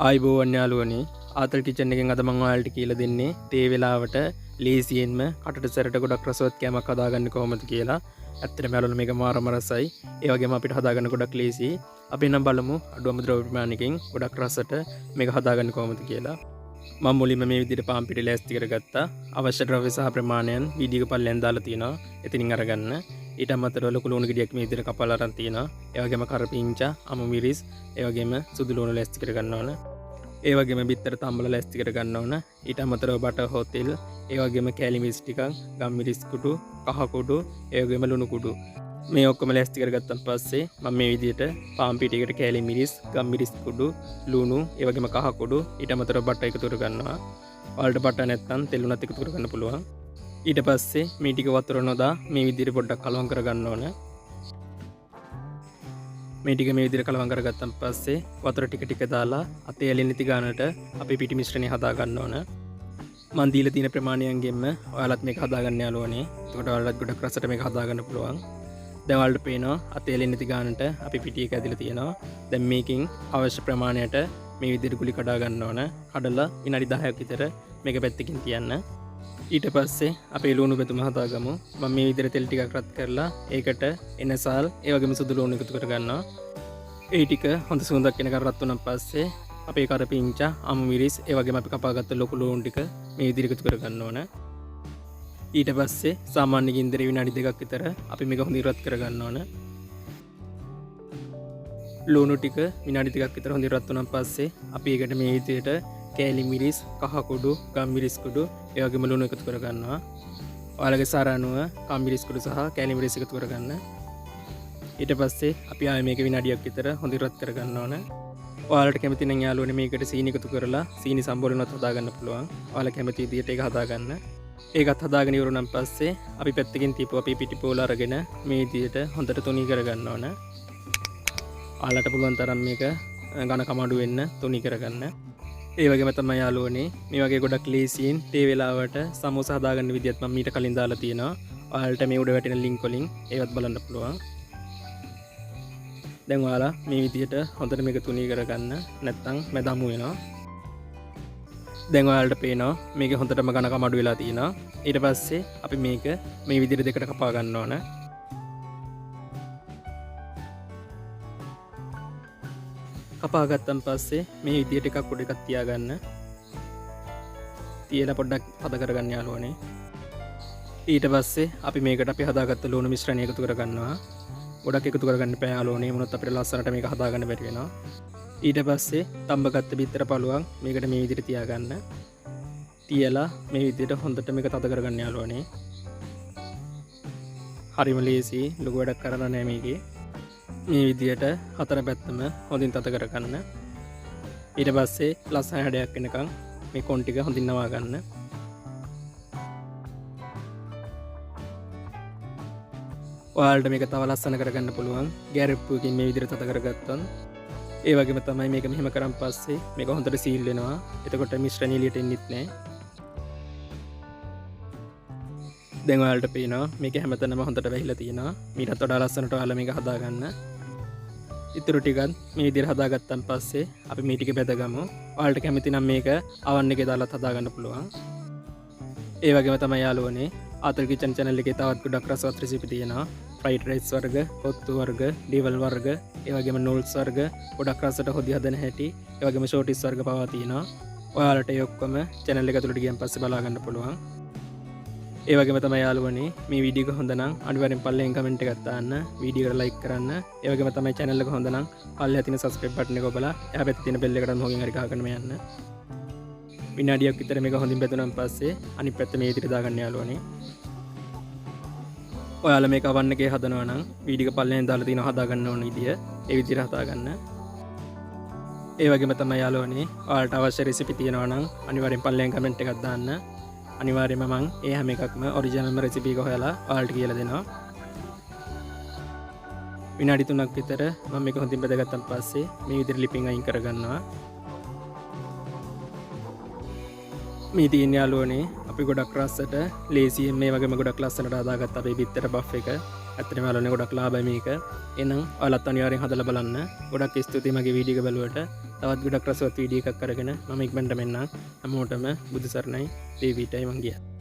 ආයිබෝවන් යාළුවනේ ආතල් කිචන් එකෙන් අද මම ඔයාලට කියලා දෙන්නේ තේ වෙලාවට ලේසියෙන්ම කටට සැරට ගොඩක් රසවත් කෑමක් හදාගන්න කොහොමද කියලා. ඇත්තටම යාළුවනේ මේක මාරම රසයි. ඒ වගේම අපිට හදාගන්න ගොඩක් ලේසියි. අපි නම් බලමු අඩුවම ද්‍රව්‍ය ප්‍රමාණයකින් ගොඩක් රසට මේක හදාගන්න කොහොමද කියලා. මම මුලින්ම මේ විදිහට පාන් පිටි ලෑස්ති කරගත්තා. අවශ්‍ය ද්‍රව්‍ය සහ ප්‍රමාණයන් වීඩියෝ පල්ලෙන් දාලා තියෙනවා. එතනින් අරගන්න. ඊට අමතරව ලොකු ලුණු ගෙඩියක් මේ විදිහට කපලා අරන් තියෙනවා. ඒ වගේම කරපිංචා, අමු මිරිස්, ඒ වගේම සුදු ලුණු ලෑස්ති කර ගන්න ඕන. ඒ වගේම බිත්තර තම්බල ලෑස්ති කර ගන්න ඕන. ඊට අමතරව බටර් හොතෙල්, ඒ වගේම කෑලි මිරිස් ටිකක්, ගම් මිරිස් කුඩු, කහ කුඩු, ඒ වගේම ලුණු කුඩු. මේ ඔක්කොම ලෑස්ති කරගත්තන් පස්සේ මම මේ විදිහට පාන් පිටියකට කෑලි මිරිස්, ගම් මිරිස් කුඩු, ලුණු, ඒ වගේම කහ කුඩු, ඊට අමතරව බටර් එකතු කර ගන්නවා. ඔයාලට බටර් නැත්නම් තෙල් උනත් එකතු කර ගන්න පුළුවන්. ඊට පස්සේ මේ ටික වතුර නොදා මේ විදිහට පොඩ්ඩක් කලවම් කර ගන්න ඕන. මේ ටික මේ විදිහට කලවම් කරගත්තන් පස්සේ වතුර ටික ටික දාලා අතේ ඇලෙන්නේ නැති ගානට අපි පිටි මිශ්‍රණය හදා ගන්න ඕන. මන් දීලා තියෙන ප්‍රමාණයන්ගෙන්ම ඔයාලත් මේක හදා ගන්න යාළුවනේ. එතකොට ඔයාලත් ගොඩක් රසට මේක හදා ගන්න පුළුවන්. දැන් ඔයාලට පේනවා අතේ ඇලෙන්නේ නැති ගානට අපි පිටි එක ඇදලා තියෙනවා. දැන් මේකෙන් අවශ්‍ය ප්‍රමාණයට මේ විදිහට ගුලි කඩා ගන්න ඕන. කඩලා විනාඩි 10ක් විතර මේක පැත්තකින් තියන්න. ඊට පස්සේ අපේ ලුණු බෙතුම හදාගමු. මම මේ විදිහට තෙල් ටිකක් රත් කරලා ඒකට එනසල් ඒ වගේම සුදු ලුණු එකතු කර ගන්නවා. ඒ ටික හොඳ සුවඳක් එනකන් රත් වුණාන් පස්සේ අපේ කරපිංචා, අමු මිරිස් ඒ වගේම අපි කපාගත්ත ලොකු ලුණු ටික මේ විදිහට එකතු කර ගන්න ඕන. ඊට පස්සේ සාමාන්‍ය ගින්දරේ විනාඩි 2ක් විතර අපි මේක හොඳින් රත් කර ගන්න ඕන. ලුණු ටික විනාඩි 2ක් විතර හොඳින් රත් වුණාන් පස්සේ අපි ඒකට මේ විදිහට කෑලි මිරිස්, කහ කුඩු, ගම් මිරිස් කුඩු, ඒ වගේම ලුණු එකතු කර ගන්නවා. ඔයාලගේ සාර අනුව ගම් මිරිස් කුඩු සහ කෑලි මිරිස් එකතු කර ගන්න. ඊට පස්සේ අපි ආයෙ මේක විනාඩියක් විතර හොඳින් රත් කර ගන්න ඕන. ඔයාලට කැමති නම් යාළුවනේ මේකට සීනි එකතු කරලා සීනි සම්බෝලනවත් හදා ගන්න පුළුවන්. ඔයාලා කැමති විදිහට ඒක හදා ගන්න. ඒකත් හදාගෙන ඉවරුනන් පස්සේ අපි පැත්තකින් තියපුව අපි පිටි පොල අරගෙන මේ විදිහට හොඳට තුනී කර ගන්න ඕන. ඔයාලට පුළුවන් තරම් මේක ඝන කමඩු වෙන්න තුනී කරගන්න. ඒ වගේම තමයි යාළුවනේ මේ වගේ ගොඩක් ලේසියෙන් තේ වෙලාවට සමෝසා හදාගන්න විදිහත් මම මීට කලින් දාලා තියෙනවා. ඔයාලට මේ උඩ වැටෙන ලින්ක් වලින් ඒවත් බලන්න පුළුවන්. දැන් ඔයාලා මේ විදිහට හොඳට මේක තුනී කරගන්න. නැත්නම් මැදමු වෙනවා. දැන් ඔයාලට පේනවා මේක හොඳටම ඝන කමඩු වෙලා තියෙනවා. ඊට පස්සේ අපි මේක මේ විදිහට දෙකට කපා ගන්න ඕන. කපා ගත්තන් පස්සේ මේ විදිහට එකක් උඩ එකක් තියාගන්න. තියලා පොඩ්ඩක් හද කරගන්න යාළුවනේ. ඊට පස්සේ අපි මේකට අපි හදාගත්ත ලුණු මිශ්‍රණය එකතු කරගන්නවා. ගොඩක් එකතු කරගන්න එපා යාළුවනේ. මොනොත් අපිට ලස්සනට මේක හදාගන්න බැරි වෙනවා. ඊට පස්සේ තඹගත්ත බිත්තර පළුවන් මේකට මේ විදිහට තියාගන්න. තියලා මේ විදිහට හොඳට මේක තද කරගන්න යාළුවනේ. හරිම ලේසි. ලොකු වැඩක් කරන්න නෑ මේකේ. මේ විදිහට හතර පැත්තම හොඳින් තද කරගන්න. ඊට පස්සේ ලස්සන හැඩයක් එනකන් මේ කොන් ටික හොඳින් නවා ගන්න. ඔයාලට මේක තව ලස්සන කරගන්න පුළුවන්. ගැරප්පුවකින් මේ විදිහට තද කරගත්තොත් ඒ වගේම තමයි මේක මෙහෙම කරන් පස්සේ මේක හොඳට සීල් වෙනවා. එතකොට මිශ්‍රණය එළියට එන්නෙත් නෑ. දැන් ඔයාලට පේනවා මේක හැමතැනම හොඳට වැහිලා තියෙනවා. මීටත් වඩා ලස්සනට ඔයාලා මේක හදාගන්න. ඉතුරු ටිකත් මේ විදිහට හදාගත්තන් පස්සේ අපි මේ ටික බෙදගමු. ඔයාලට කැමති නම් මේක oven එකේ දාලා හදාගන්න පුළුවන්. ඒ වගේම තමයි යාළුවනේ ආතල් කිචන් channel එකේ තවත් ගොඩක් රසවත් රෙසිපි තියෙනවා. fried rice වර්ග, කොත්තු වර්ග, ඩීවල් වර්ග, ඒ වගේම නූල්ස් වර්ග, ගොඩක් රසට හොදි හදන හැටි, ඒ වගේම shorties වර්ග පවා තියෙනවා. ඔයාලට ඒ ඔක්කොම channel එක ඇතුළට ගියන් පස්සේ බලා ගන්න පුළුවන්. ඒ වගේම තමයි යාළුවනේ මේ වීඩියෝ එක හොඳ නම් අනිවාර්යෙන් පල්ලෙන් කමෙන්ට් එකක් දාන්න. වීඩියෝ එකට ලයික් කරන්න. ඒ වගේම තමයි channel එක හොඳ නම් පල්ලෙහා තියෙන subscribe button එක ඔබලා එහා පැත්තේ තියෙන bell එකට මොකකින් හරි ගහගෙන යන්න. විනාඩියක් විතර මේක හොඳින් බෙදුනන් පස්සේ අනිත් පැත්ත මේ විදිහට දාගන්න යාළුවනේ. ඔයාලා මේක oven එකේ හදනවා නම් වීඩියෝ එක පල්ලෙන් දාලා තියෙනවා හදාගන්න ඕන විදිය. ඒ විදිහට හදාගන්න. ඒ වගේම තමයි යාළුවනේ ඔයාලට අවශ්‍ය රෙසිපි තියෙනවා නම් අනිවාර්යෙන් පල්ලෙන් කමෙන්ට් එකක් දාන්න. අනිවාර්යයෙන්ම මම ඒ හැම එකක්ම ඔරිජිනල්ම රෙසිපි එක හොයලා ඔයාලට කියලා දෙනවා. විනාඩි 3ක් විතර මම මේක හොඳින් බෙදගත්තන් පස්සේ මේ විදිහට ලිපින් අයින් කරගන්නවා. මේ තියෙන යාළුවනේ අපි ගොඩක් රසට ලේසියෙන් මේ වගේම ගොඩක් ලස්සනට හදාගත්ත අපේ බිත්තර බෆ් එක. ඇත්තටම යාළුවනේ ගොඩක් ලාභයි මේක. එහෙනම් ඔයාලත් අනිවාර්යෙන් හදලා බලන්න. ගොඩක් ස්තුතියි මගේ වීඩියෝ එක බලුවට. තවත් ගොඩක් රසවත් වීඩියෝ එකක් අරගෙන මම ඉක්මනට මෙන්නම්. හැමෝටම බුදු සරණයි. දේවීටයි මං ගියා.